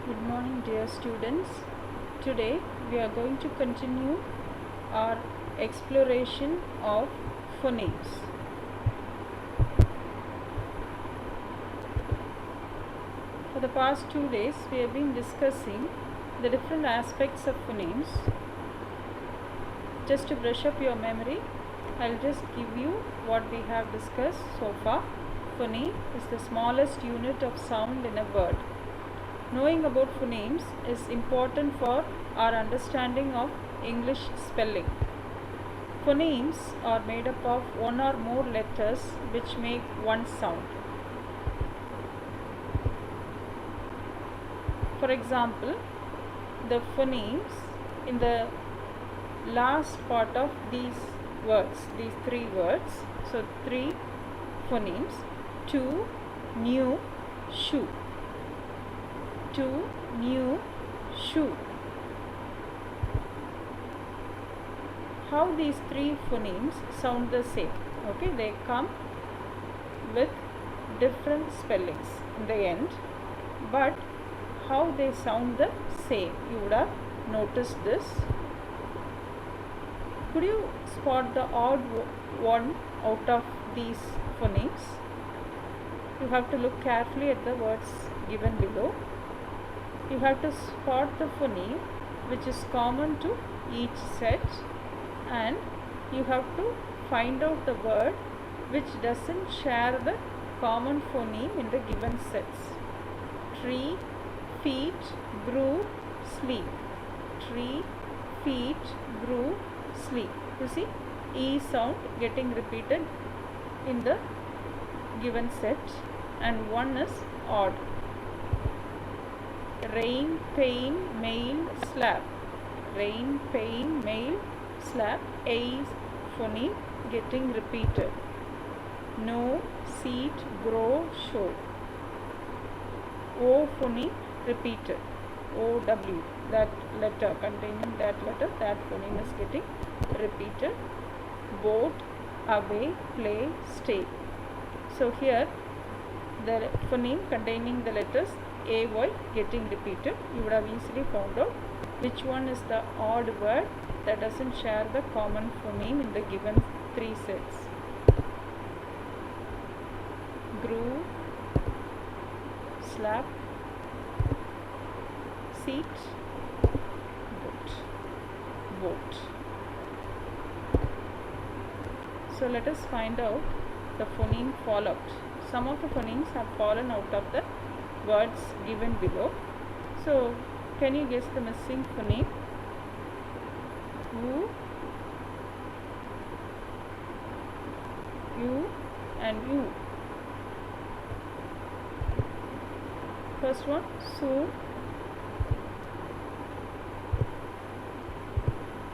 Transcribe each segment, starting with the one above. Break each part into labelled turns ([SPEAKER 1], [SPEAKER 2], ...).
[SPEAKER 1] Good morning, dear students. Today we are going to continue our exploration of phonemes. For the past 2 days, we have been discussing the different aspects of phonemes. Just to brush up your memory, I'll just give you what we have discussed so far. Phoneme is the smallest unit of sound in a word. Knowing about phonemes is important for our understanding of English spelling. Phonemes are made up of one or more letters which make one sound. For example, the phonemes in the last part of these words, these three words, so three phonemes: to, new, shoe. To, new, shoe. How these three phonemes sound the same? Okay, they come with different spellings in the end, but how they sound the same, you would have noticed this. Could you spot the odd one out of these phonemes? You have to look carefully at the words given below. You have to spot the phoneme which is common to each set, and you have to find out the word which doesn't share the common phoneme in the given sets. Tree, feet, grew, sleep. Tree, feet, grew, sleep. You see, E sound getting repeated in the given set, and one is odd. Rain, pain, mail, slap. Rain, pain, mail, slap. A phoneme getting repeated. No, seat, grow, show. O phoneme repeated. OW, that letter containing that letter, that phoneme is getting repeated. Boat, away, play, stay. So here the phoneme containing the letters AY getting repeated. You would have easily found out which one is the odd word that doesn't share the common phoneme in the given three sets. Grew, slap, seat, boat, boat. So let us find out the phoneme fallout. Some of the phonemes have fallen out of the words given below. So can you guess the missing phoneme? U, U and U. First one, soon.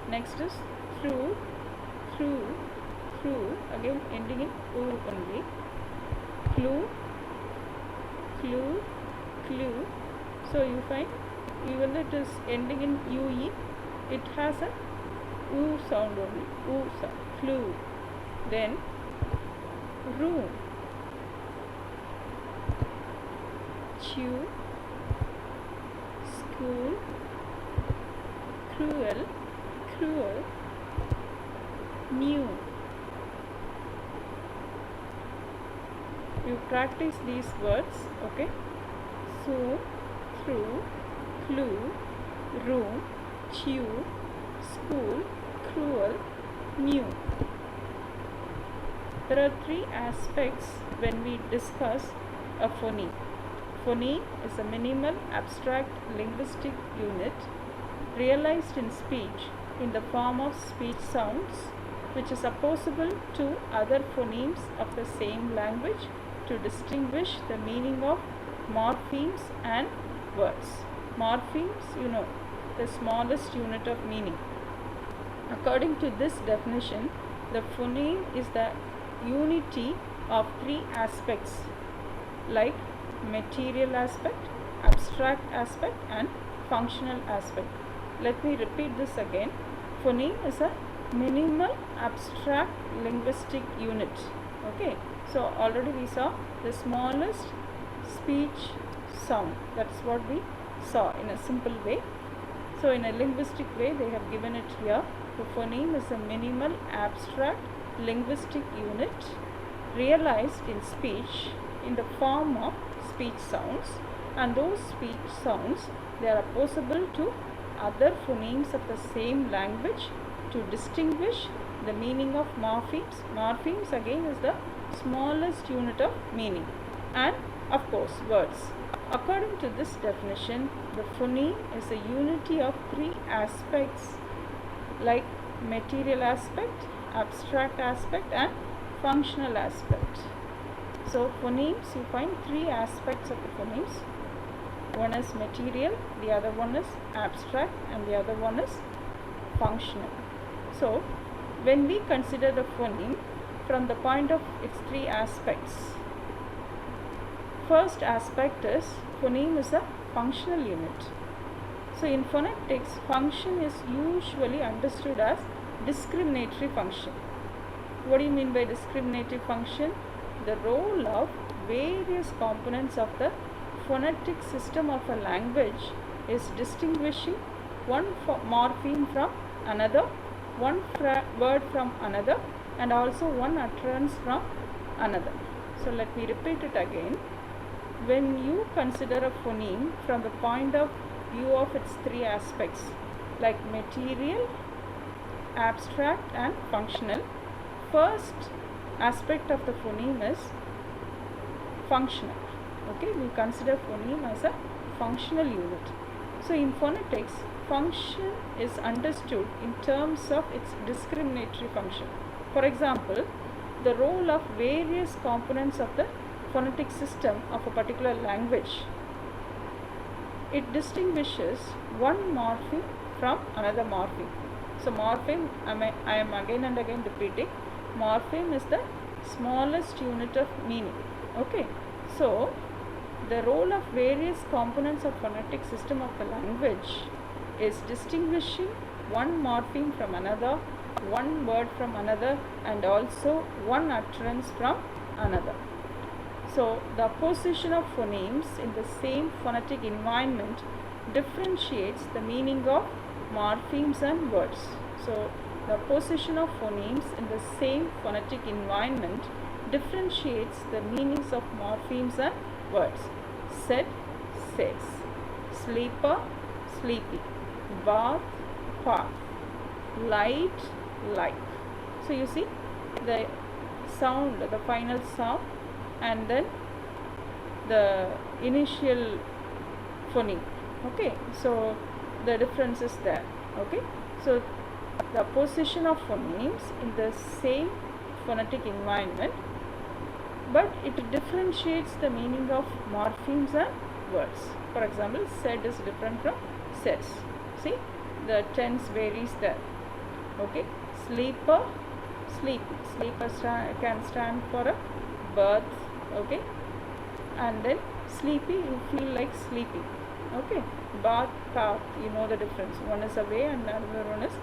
[SPEAKER 1] Next is through, through, through, again ending in U only. Clue, clue, clue. So you find even though it is ending in UE, it has a U sound only. U sound. Clue. Then room. Chew. School. Cruel. Cruel. New. You practice these words, okay? So, through, clue, room, chew, school, cruel, new. There are three aspects when we discuss a phoneme. Phoneme is a minimal abstract linguistic unit realized in speech in the form of speech sounds which is opposable to other phonemes of the same language to distinguish the meaning of morphemes and words. Morphemes, you know, the smallest unit of meaning. According to this definition, the phoneme is the unity of three aspects like material aspect, abstract aspect and functional aspect. Let me repeat this again. Phoneme is a minimal abstract linguistic unit. Okay, so already we saw the smallest speech sound. That's what we saw in a simple way. So in a linguistic way they have given it here. The phoneme is a minimal abstract linguistic unit realized in speech in the form of speech sounds, and those speech sounds, they are opposable to other phonemes of the same language to distinguish the meaning of morphemes. Morphemes again is the smallest unit of meaning, and of course words. According to this definition, the phoneme is a unity of three aspects like material aspect, abstract aspect and functional aspect. So phonemes, you find three aspects of the phonemes. One is material, the other one is abstract, and the other one is functional. So when we consider the phoneme from the point of its three aspects, first aspect is phoneme is a functional unit. So in phonetics, function is usually understood as discriminatory function. What do you mean by discriminatory function? The role of various components of the phonetic system of a language is distinguishing one morpheme from another, one word from another, and also one utterance from another. So let me repeat it again. When you consider a phoneme from the point of view of its three aspects like material, abstract and functional, first aspect of the phoneme is functional. Okay, we consider phoneme as a functional unit. So in phonetics, function is understood in terms of its discriminatory function. For example, the role of various components of the phonetic system of a particular language. It distinguishes one morpheme from another morpheme. So morpheme, I am again and again repeating, morpheme is the smallest unit of meaning. Okay, so the role of various components of phonetic system of the language is distinguishing one morpheme from another, one word from another, and also one utterance from another. So the position of phonemes in the same phonetic environment differentiates the meaning of morphemes and words. So the position of phonemes in the same phonetic environment differentiates the meanings of morphemes and words. Said, says. Sleeper, sleepy. Bath, bath. Light, light. So you see the sound, the final sound, and then the initial phoneme. Okay, so the difference is there. Okay, so the position of phonemes in the same phonetic environment, but it differentiates the meaning of morphemes and words. For example, said is different from says. See, the tense varies there. Okay, sleeper, sleepy. Sleeper can stand for a birth. Okay, and then sleepy, you feel like sleeping. Okay, bath, bath, you know the difference. One is away and the other one is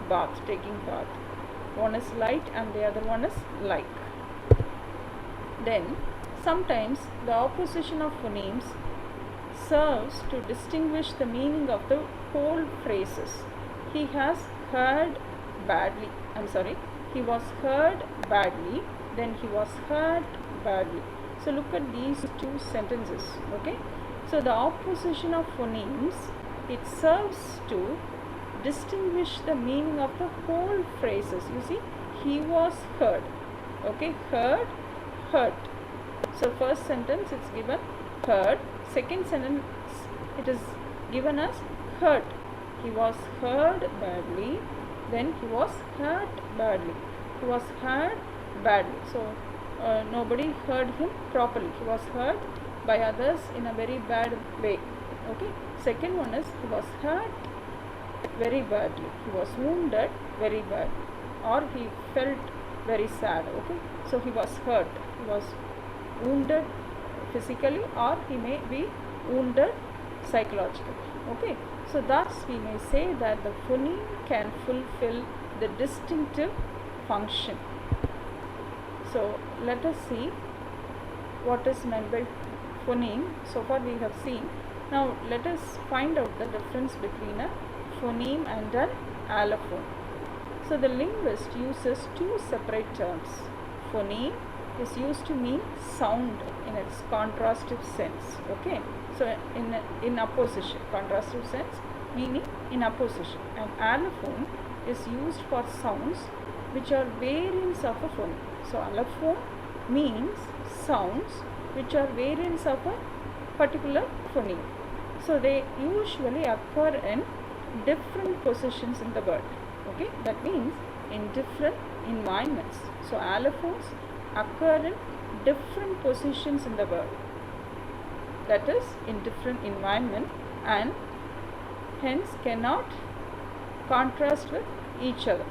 [SPEAKER 1] bath, taking bath. One is light and the other one is like. Then sometimes the opposition of phonemes serves to distinguish the meaning of the whole phrases. He has heard badly. He was heard badly, then he was hurt badly. So look at these two sentences. Okay, so the opposition of phonemes, it serves to distinguish the meaning of the whole phrases. You see, he was heard. Okay, heard, hurt. So first sentence it's given heard, second sentence it is given as hurt. He was heard badly, then he was hurt badly. He was heard badly. So nobody heard him properly. He was heard by others in a very bad way. Okay. Second one is he was hurt very badly. He was wounded very bad, or he felt very sad. Okay. So he was hurt. He was wounded physically, or he may be wounded psychologically. Okay. So thus we may say that the phoneme can fulfill the distinctive function. So let us see what is meant by phoneme. So far we have seen Now let us find out the difference between a phoneme and an allophone. So the linguist uses two separate terms. Phoneme is used to mean sound in its contrastive sense. Okay, so in opposition, contrastive sense meaning in opposition, and allophone is used for sounds which are variants of a phoneme. So allophone means sounds which are variants of a particular phoneme. So they usually occur in different positions in the word. Okay, that means in different environments. So allophones occur in different positions in the word, that is in different environment, and hence cannot contrast with each other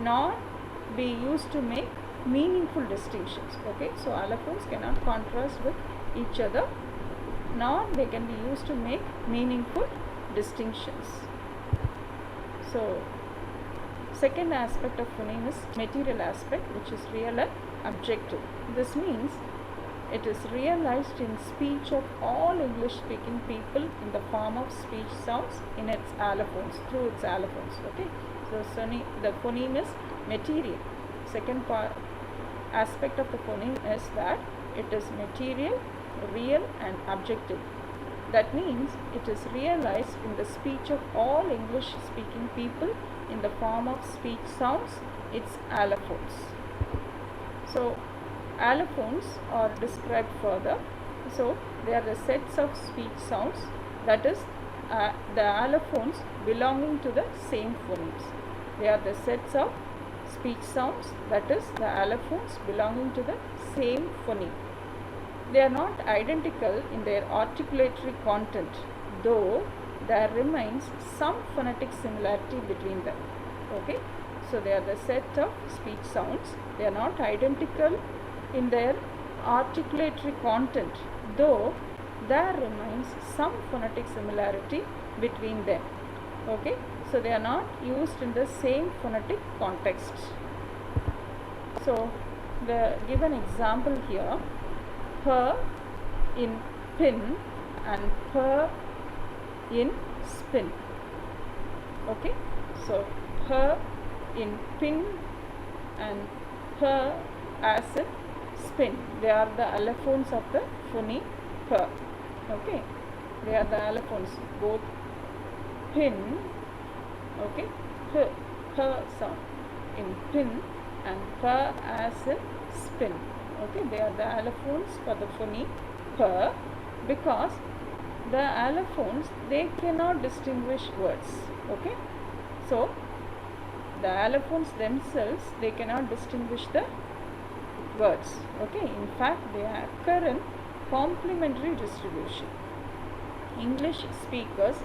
[SPEAKER 1] nor be used to make meaningful distinctions. Okay, so allophones cannot contrast with each other nor they can be used to make meaningful distinctions. So second aspect of phoneme is material aspect, which is real and objective. This means it is realized in speech of all English speaking people in the form of speech sounds in its allophones, through its allophones. Okay, so the phoneme is material. Second aspect of the phoneme is that it is material, real and objective. That means it is realized in the speech of all English speaking people in the form of speech sounds, its allophones. So allophones are described further. So they are the sets of speech sounds, that is the allophones belonging to the same phonemes. They are the sets of speech sounds, that is the allophones belonging to the same phoneme. They are not identical in their articulatory content, though there remains some phonetic similarity between them. Okay, so they are the set of speech sounds. They are not identical in their articulatory content, though there remains some phonetic similarity between them. Okay, so they are not used in the same phonetic context. So the given example here, per in pin and per in spin. Okay, so per in pin and per as in spin, they are the allophones of the phoneme per. Okay, they are the allophones, both pin, okay, per sound in pin and per as in spin. Okay, they are the allophones for the phoneme per, because the allophones, they cannot distinguish words. Okay, so the allophones themselves, they cannot distinguish the words. Okay, in fact they occur in complementary distribution. English speakers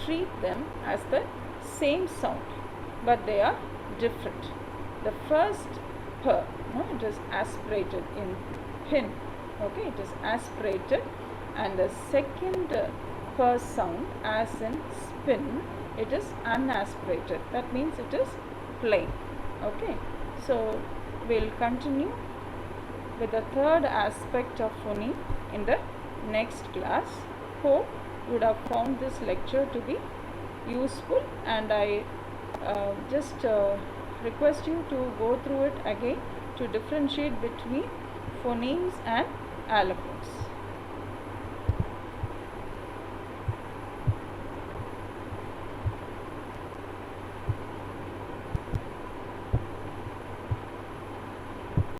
[SPEAKER 1] treat them as the same sound, but they are different. The first per, it is aspirated in pin. Okay, it is aspirated, and the second per sound as in spin, it is unaspirated. That means it is plain. Okay, so we'll continue with the third aspect of phoneme in the next class. Hope you would have found this lecture to be useful, and I just request you to go through it again to differentiate between phonemes and allophones.